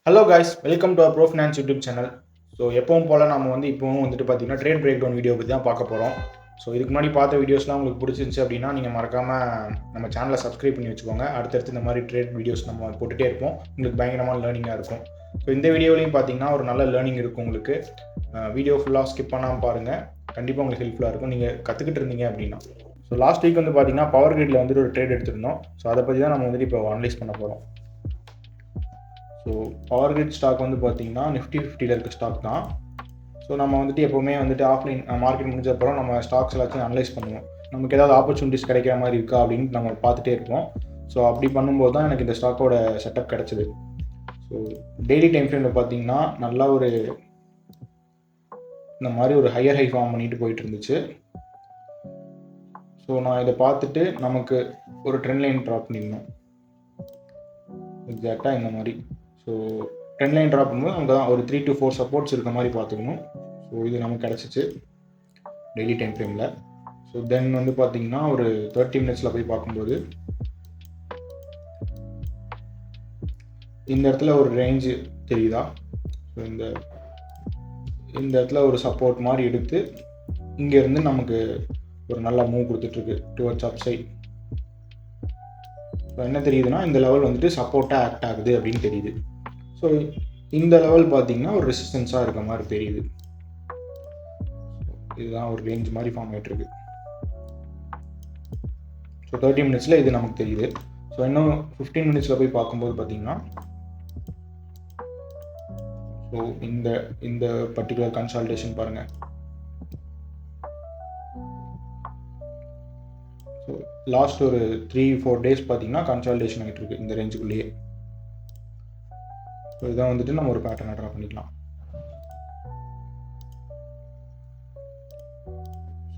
Hello guys, welcome to bro finance YouTube channel. So எப்பவும் போல் நம்ம இப்போவும் பார்த்தீங்கன்னா ட்ரேட் பிரேக் டவுன் வீடியோ பற்றி தான் பார்க்க போகிறோம். ஸோ இதுக்கு முன்னாடி பார்த்த வீடியோஸ்லாம் உங்களுக்கு பிடிச்சிருந்துச்சு அப்படின்னா நீங்கள் மறக்காமல் நம்ம சேனலை சப்ஸ்கிரைப் பண்ணி வச்சுக்கோங்க. அடுத்தடுத்து இந்த மாதிரி ட்ரேட் வீடியோஸ் நம்ம போட்டுகிட்டே இருப்போம். உங்களுக்கு பயங்கரமான லேர்னிங்காக இருக்கும். ஸோ இந்த வீடியோலையும் பார்த்தீங்கன்னா ஒரு நல்ல லேர்னிங் இருக்கும் உங்களுக்கு. வீடியோ ஃபுல்லாக ஸ்கிப் பண்ணாமல் பாருங்கள். கண்டிப்பாக உங்களுக்கு ஹெல்ப்ஃபுல்லாக இருக்கும் நீங்கள் கற்றுக்கிட்டு இருந்தீங்க அப்படின்னா. ஸோ லாஸ்ட் வீக் பார்த்தீங்கன்னா பவர் கிரிட்டில் ஒரு ட்ரேட் எடுத்திருந்தோம். ஸோ அதை பற்றி தான் நம்ம இப்போ அனலைஸ் பண்ண போகிறோம். ஸோ பவர் கிரிட் ஸ்டாக் பார்த்தீங்கன்னா நிஃப்டி 50 இருக்க ஸ்டாக் தான். ஸோ நம்ம எப்போவுமே ஆஃப்லைன் மார்க்கெட் முடிஞ்ச அப்புறம் நம்ம ஸ்டாக்ஸ் எல்லாத்தையும் அனலைஸ் பண்ணுவோம். நமக்கு ஏதாவது ஆப்பர்ச்சுனிட்டிஸ் கிடைக்கிற மாதிரி இருக்கா அப்படின்னு நம்ம பார்த்துட்டே இருப்போம். ஸோ அப்படி பண்ணும்போது தான் எனக்கு இந்த ஸ்டாக்கோட செட்டப் கிடச்சிது. ஸோ டெய்லி டைம் ஃப்ரேமில் பார்த்தீங்கன்னா நல்லா இந்த மாதிரி ஒரு ஹையர் ஹை ஃபார்ம் பண்ணிட்டு போயிட்டு இருந்துச்சு. ஸோ நான் இதை பார்த்துட்டு நமக்கு ஒரு ட்ரெண்ட் லைன் ட்ராப் பண்ணிடணும் எக்ஸாக்டாக இந்த மாதிரி. ஸோ ட்ரெண்ட் லைன் ட்ராப் பண்ணும்போது நமக்கு தான் ஒரு 3 to 4 சப்போர்ட்ஸ் இருக்க மாதிரி பார்த்துக்கணும். ஸோ இது நமக்கு கிடச்சிச்சு டெய்லி டைம் ஃப்ரேமில். ஸோ தென் பார்த்தீங்கன்னா ஒரு 30 மினிட்ஸில் போய் பார்க்கும்போது இந்த இடத்துல ஒரு ரேஞ்சு தெரியுதா. ஸோ இந்த இடத்துல ஒரு சப்போர்ட் மாதிரி எடுத்து இங்கேருந்து நமக்கு ஒரு நல்ல மூவ் கொடுத்துட்ருக்கு டுவர்ட்ஸ் அப் சைட். ஸோ என்ன தெரியுதுன்னா இந்த லெவல் சப்போர்ட்டாக ஆக்ட் ஆகுது அப்படின்னு தெரியுது. ஸோ இந்த லெவல் பார்த்தீங்கன்னா ஒரு ரெசிஸ்டன்ஸாக இருக்க மாதிரி தெரியுது. இதுதான் ஒரு ரேஞ்ச் மாதிரி ஃபார்ம் ஆகிட்டுருக்கு. ஸோ 30 மினிட்ஸில் இது நமக்கு தெரியுது. ஸோ இன்னும் 15 மினிட்ஸில் போய் பார்க்கும்போது பார்த்தீங்கன்னா ஸோ இந்த பர்டிகுலர் கன்சால்டேஷன் பாருங்கள். ஸோ லாஸ்ட் ஒரு 3-4 டேஸ் பார்த்தீங்கன்னா கன்சால்டேஷன் ஆகிட்டு இருக்கு இந்த ரேஞ்சுக்குள்ளேயே. ஸோ இதான் நம்ம ஒரு பேட்டர்னை ட்ரா பண்ணிக்கலாம்.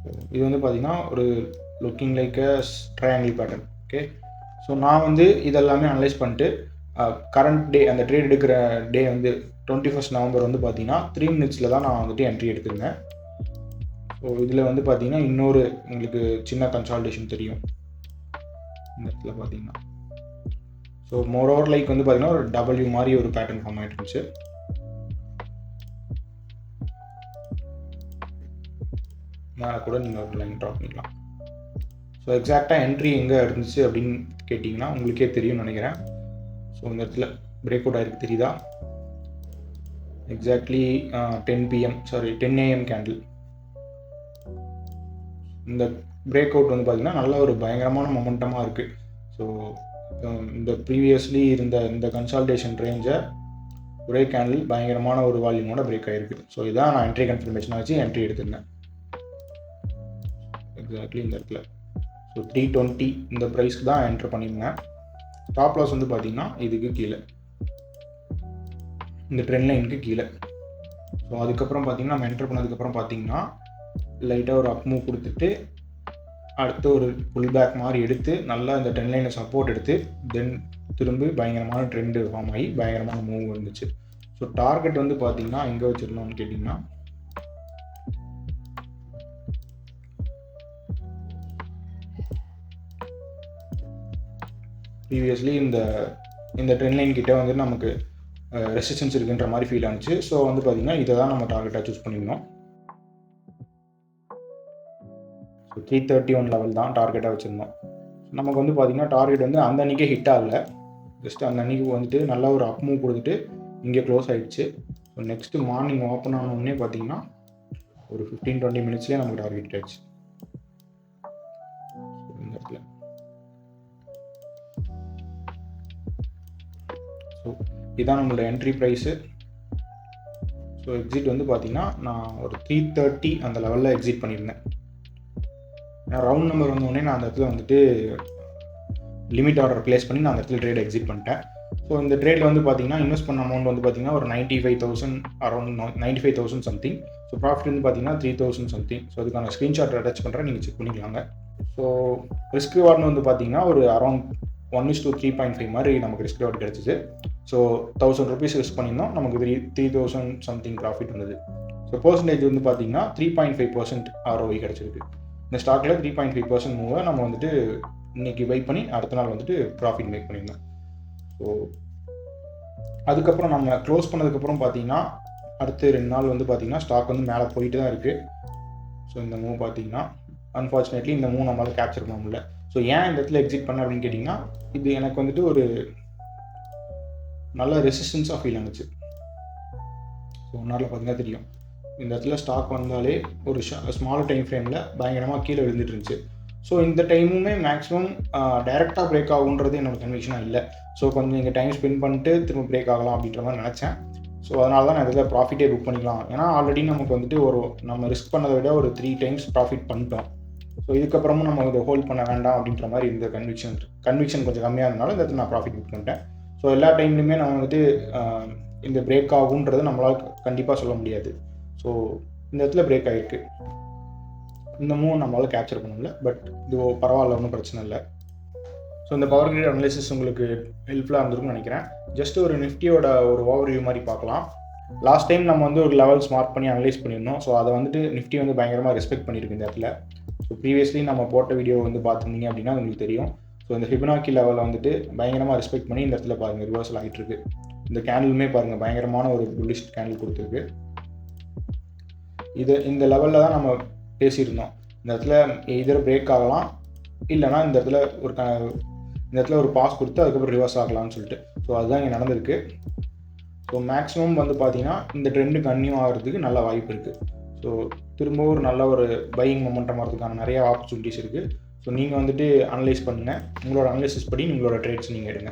ஸோ இது பார்த்தீங்கன்னா ஒரு லுக்கிங் லைக் அ ட்ரையாங்கிள் பேட்டர்ன். ஓகே, ஸோ நான் இதெல்லாமே அனலைஸ் பண்ணிட்டு கரண்ட் டே அந்த ட்ரேட் எடுக்கிற டே 21 நவம்பர் பார்த்தீங்கன்னா 3 மினிட்ஸில் தான் நான் என்ட்ரி எடுத்திருந்தேன். ஸோ இதில் பார்த்தீங்கன்னா இன்னொரு உங்களுக்கு சின்ன கன்சால்டேஷன் தெரியும் இந்த இடத்துல பார்த்தீங்கன்னா. ஸோ மோர் ஓவர் லைக் பார்த்தீங்கன்னா ஒரு டபிள்யூ மாதிரி ஒரு பேட்டர்ன் ஃபார்ம் ஆகிட்டு இருந்துச்சு. மேலே கூட நீங்கள் ஒரு லைன் ட்ரா பண்ணிக்கலாம். ஸோ எக்ஸாக்டாக என்ட்ரி எங்கே இருந்துச்சு அப்படின்னு கேட்டிங்கன்னா உங்களுக்கே தெரியும்னு நினைக்கிறேன். ஸோ இந்த இடத்துல பிரேக் அவுட் ஆகிருக்கு தெரியுதா. Exactly 10 AM candle. இந்த பிரேக் அவுட் பார்த்தீங்கன்னா நல்ல ஒரு பயங்கரமான மொமெண்டமாக இருக்குது. ஸோ இந்த ப்ரீவியஸ்லி இருந்த இந்த கன்சால்டேஷன் ரேஞ்சை ஒரே கேண்டில் பயங்கரமான ஒரு வால்யூமோட பிரேக் ஆகிருக்கு. ஸோ இதான் நான் என்ட்ரி கன்ஃபர்மேஷனாக வச்சு என்ட்ரி எடுத்திருந்தேன் எக்ஸாக்ட்லி இந்த இடத்துல. ஸோ 320 இந்த ப்ரைஸ்க்கு தான் என்ட்ரு பண்ணியிருந்தேன். ஸ்டாப் லாஸ் பார்த்தீங்கன்னா இதுக்கு கீழே இந்த ட்ரெண்ட் லைனுக்கு கீழே. ஸோ அதுக்கப்புறம் பார்த்தீங்கன்னா நம்ம என்ட்ரு பண்ணதுக்கப்புறம் பார்த்தீங்கன்னா லைட்டாக ஒரு அப் மூவ் கொடுத்துட்டு அடுத்து ஒரு புல் பேக் மாதிரி எடுத்து நல்லா இந்த ட்ரெண்ட் லைனை சப்போர்ட் எடுத்து தென் திரும்பி பயங்கரமான ட்ரெண்டு ஃபார்ம் ஆகி பயங்கரமான மூவ் வந்துச்சு. ஸோ டார்கெட் பார்த்தீங்கன்னா எங்கே வச்சுருந்தோம்னு கேட்டிங்கன்னா ப்ரீவியஸ்லி இந்த ட்ரெண்ட் லைன் கிட்டே நமக்கு ரெசிஸ்டன்ஸ் இருக்குன்ற மாதிரி ஃபீல் ஆனிச்சு. ஸோ பார்த்தீங்கன்னா இதை தான் நம்ம டார்கெட்டாக சூஸ் பண்ணியிருந்தோம். ஸோ 331 லெவல் தான் டார்கெட்டாக வச்சுருந்தோம். நமக்கு பார்த்தீங்கன்னா டார்கெட் அந்த அன்றைக்கே ஹிட் ஆகலை. ஜஸ்ட் அந்த அன்றைக்கி நல்லா ஒரு அப் மூவ் கொடுத்துட்டு இங்கே க்ளோஸ் ஆகிடுச்சு. ஸோ நெக்ஸ்ட்டு மார்னிங் ஓப்பன் ஆனோடனே பார்த்தீங்கன்னா ஒரு 15-20 மினிட்ஸ்லேயே நமக்கு டார்கெட் ஆகிடுச்சு இந்த இடத்துல. ஸோ இதுதான் நம்மளோட என்ட்ரி ப்ரைஸு. ஸோ எக்ஸிட் பார்த்தீங்கன்னா நான் ஒரு 330 அந்த லெவலில் எக்ஸிட் பண்ணியிருந்தேன். ரவுண்ட் நம்பர் வந்தோடனே நான் அந்த இடத்துல லிமிட் ஆர்டர் ப்ளேஸ் பண்ணி நான் அந்த இடத்துல ட்ரேட் எக்ஸிட் பண்ணிட்டேன். ஸோ இந்த ட்ரேடில் பார்த்தீங்கன்னா இன்வெஸ்ட் பண்ண அமௌண்ட் பார்த்தீங்கன்னா ஒரு 95,000 அரௌண்ட் 95,000 சம்திங். ஸோ ப்ராஃபிட் பார்த்தீங்கன்னா 3,000 சம்திங். ஸோ அதுக்கான ஸ்க்ரீன்ஷாட் அட்டாச் பண்ணுறேன், நீங்கள் செக் பண்ணிக்கலாங்க. ஸோ ரிஸ்க் ரிவார்ட்னு பார்த்தீங்கன்னா ஒரு அரௌண்ட் 1:3.5 மாதிரி நமக்கு ரிஸ்க் ரிவார்ட் கிடச்சிச்சு. ஸோ 1000 ருபீஸ் ரிஸ்க் பண்ணியிருந்தோம், நமக்கு 3,000 சம்திங் ப்ராஃபிட் வந்தது. ஸோ பர்சன்டேஜ் பார்த்தீங்கன்னா 3.5% ROE கிடச்சிருக்கு. இந்த ஸ்டாக்கில் 3.5% மூவை நம்ம இன்றைக்கி பை பண்ணி அடுத்த நாள் ப்ராஃபிட் மேக் பண்ணியிருந்தோம். ஸோ அதுக்கப்புறம் நம்ம க்ளோஸ் பண்ணதுக்கப்புறம் பார்த்தீங்கன்னா அடுத்து 2 நாள் வந்து பார்த்தீங்கன்னா ஸ்டாக் வந்து மேலே போயிட்டு தான் இருக்குது. ஸோ இந்த மூவ் பார்த்தீங்கன்னா அன்ஃபார்ச்சுனேட்லி இந்த மூவ் நம்மளால் கேப்சர் பண்ண முடியல. ஸோ ஏன் இந்த இடத்துல எக்ஸிட் பண்ண அப்படின்னு கேட்டிங்கன்னா, இது எனக்கு வந்துட்டு ஒரு நல்ல ரெசிஸ்டன்ஸாக ஃபீல் ஆனிச்சு. ஸோ ஒன்றால் பார்த்தீங்கன்னா தெரியும், இந்த இடத்துல ஸ்டாக் வந்தாலே ஒரு ஸ்மால் டைம் ஃப்ரேமில் பயங்கரமாக கீழே விழுந்துட்டு இருந்துச்சு. ஸோ இந்த டைமுமே மேக்ஸிமம் டைரெக்டாக பிரேக் ஆகுன்றது என்னோட கன்விக்ஷனாக இல்லை. ஸோ கொஞ்சம் இங்கே டைம் ஸ்பெண்ட் பண்ணிட்டு திரும்ப பிரேக் ஆகலாம் அப்படின்ற மாதிரி நினச்சேன். ஸோ அதனால தான் நான் இதில் ப்ராஃபிட்டே புக் பண்ணிக்கலாம். ஏன்னா ஆல்ரெடி நமக்கு வந்துட்டு நம்ம ரிஸ்க் பண்ணதை விட ஒரு 3 times ப்ராஃபிட் பண்ணிட்டோம். ஸோ இதுக்கப்புறமும் நம்ம இதை ஹோல்ட் பண்ண வேண்டாம் அப்படின்ற மாதிரி இந்த கன்விக்ஷன் கொஞ்சம் கம்மியாக இருந்தனால இந்த இடத்துல நான் ப்ராஃபிட் புக் பண்ணிட்டேன். ஸோ எல்லா டைம்லையுமே நம்ம வந்துட்டு இந்த பிரேக் ஆகுன்றது நம்மளால் கண்டிப்பாக சொல்ல முடியாது. ஸோ இந்த இடத்துல பிரேக் ஆகிருக்கு. இந்த மூவ் நம்மளால் கேப்சர் பண்ண முடியல, பட் இது பரவாயில்ல, ஒன்றும் பிரச்சனை இல்லை. ஸோ இந்த பவர் கிரிட் அனலிசிஸ் உங்களுக்கு ஹெல்ப்ஃபுல்லாக இருந்திருக்கும்னு நினைக்கிறேன். ஜஸ்ட் ஒரு நிஃப்டியோட ஒரு ஓவர்வியூ மாதிரி பார்க்கலாம். லாஸ்ட் டைம் நம்ம வந்து ஒரு லெவல்ஸ் மார்க் பண்ணி அனலைஸ் பண்ணியிருந்தோம். ஸோ அதை வந்துட்டு நிஃப்டி வந்து பயங்கரமாக ரெஸ்பெக்ட் பண்ணியிருக்கு இந்த இடத்துல. ஸோ ப்ரீவியஸ்லி நம்ம போட்ட வீடியோ வந்து பார்த்துருந்தீங்க அப்படின்னா உங்களுக்கு தெரியும். ஸோ இந்த ஃபிபனாக்கி லெவலில் வந்துட்டு பயங்கரமாக ரெஸ்பெக்ட் பண்ணி இந்த இடத்துல பாருங்கள் ரிவர்சல் ஆகிட்டு இருக்கு. இந்த கேண்டிலுமே பாருங்கள் பயங்கரமான ஒரு புல்லிஷ் கேண்டில் கொடுத்துருக்கு. இந்த லெவலில் தான் நம்ம பேசியிருந்தோம். இந்த இடத்துல எதர் பிரேக் ஆகலாம், இல்லைனா இந்த இடத்துல ஒரு பாஸ் கொடுத்து அதுக்கப்புறம் ரிவர்ஸ் ஆகலாம்னு சொல்லிட்டு. ஸோ அதுதான் இங்கே நடந்திருக்கு. ஸோ மேக்ஸிமம் வந்து பார்த்தீங்கன்னா இந்த ட்ரெண்டு கன்டினியூ ஆகிறதுக்கு நல்ல வாய்ப்பு இருக்குது. ஸோ திரும்ப ஒரு நல்ல ஒரு பையிங் மொமெண்டம் வரதுக்கான நிறைய ஆப்பர்ச்சுனிட்டிஸ் இருக்குது. ஸோ நீங்கள் வந்துட்டு அனலைஸ் பண்ணுங்கள். உங்களோட அனலிசிஸ் படி உங்களோட ட்ரேட்ஸ் நீங்கள் எடுங்க.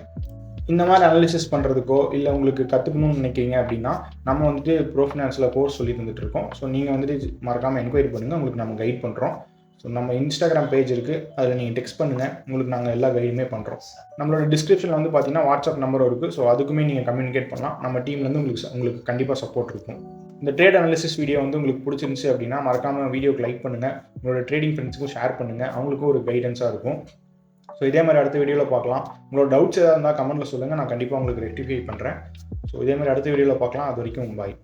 இந்த மாதிரி அனலிசிஸ் பண்ணுறதுக்கோ இல்லை உங்களுக்கு கற்றுக்கணும்னு நினைக்கிறீங்க அப்படின்னா நம்ம வந்துட்டு ப்ரோஃபினான்ஸில் கோர்ஸ் சொல்லி தந்துட்டுருக்கோம். ஸோ நீங்கள் வந்துட்டு மறக்காமல் என்கொயரி பண்ணுங்கள், உங்களுக்கு நம்ம கைட் பண்ணுறோம். ஸோ நம்ம இன்ஸ்டாகிராம் பேஜ் இருக்குது, அதில் நீங்கள் டெக்ஸ்ட் பண்ணுங்கள், உங்களுக்கு நாங்கள் எல்லா கைடுமே பண்ணுறோம். நம்மளோட டிஸ்கிரிப்ஷனில் வந்து பார்த்தீங்கன்னா வாட்ஸ்அப் நம்பரும் இருக்குது. ஸோ அதுக்குமே நீங்கள் கம்யூனிகேட் பண்ணலாம். நம்ம டீம்லேருந்து உங்களுக்கு கண்டிப்பாக சப்போர்ட் இருக்கும். இந்த ட்ரேட் அனாலிசிஸ் வீடியோ வந்து உங்களுக்கு பிடிச்சிருந்துச்சு அப்படின்னா மறக்காமல் வீடியோக்கு லைக் பண்ணுங்கள், உங்களோட ட்ரேடிங் ஃப்ரெண்ட்ஸுக்கும் ஷேர் பண்ணுங்கள், அவங்களுக்கும் ஒரு கைடன்ஸாக இருக்கும். ஸோ இதே மாதிரி அடுத்த வீடியோவில் பார்க்கலாம். உங்களோட டவுட்ஸ் எதாவது இருந்தால் கமெண்ட்டில் சொல்லுங்கள், நான் கண்டிப்பாக உங்களுக்கு ரெக்டிஃபை பண்ணுறேன். ஸோ இதே மாதிரி அடுத்த வீடியோவில் பார்க்கலாம். அது வரைக்கும் பாய்.